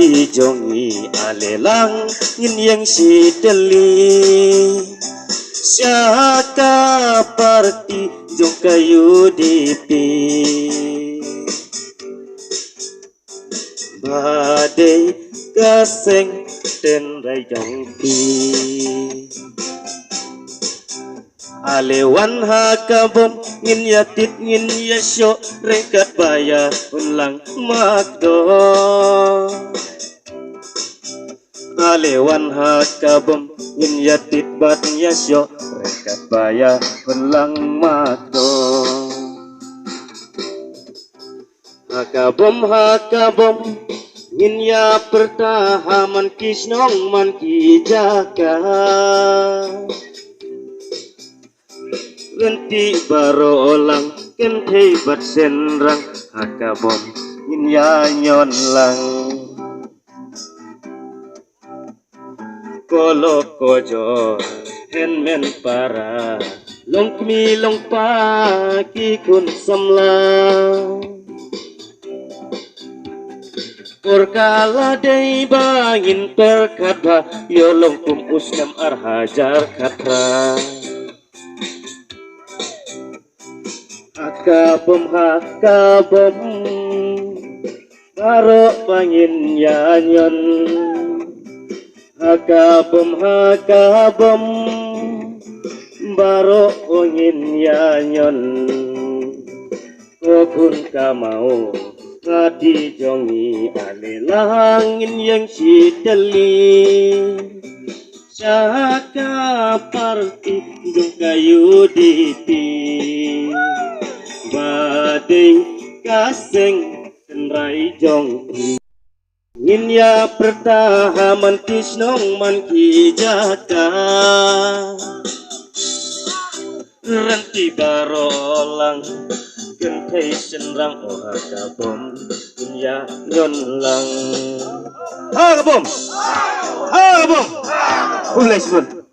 di jongi alelang ngin yang si deli siaka parti jong kayu dipi badai kaseng ten rai jong pi alewan hakabom ngin yatit ngin yasyo rekat baya ulang makdo alewan hakabom ngin yatit bat yasyo rekat baya ulang makdo hakabom hakabom ngin ya pertahaman kisnong man kijaka Genti baro olang kentei bat senrang hakabom ngin ya nyon lang kolok kojo henmen para long kmi long pa ki kun samla Porkala day bangin perkata yolong kum usnam arhajar katra Hakabom hakabom baro pangin yanyon hakabom hakabom baro pangin yanyon kokun kamau ngadi jongi alelangin yang si deli saka parti jong kayu diti badai kaseng tenrai jong ngin ya pertahaman kisnong man kijaka renti barolang gentei senrang oh hakabom ngin ya nyon lang hakabom hakabom ulai sebut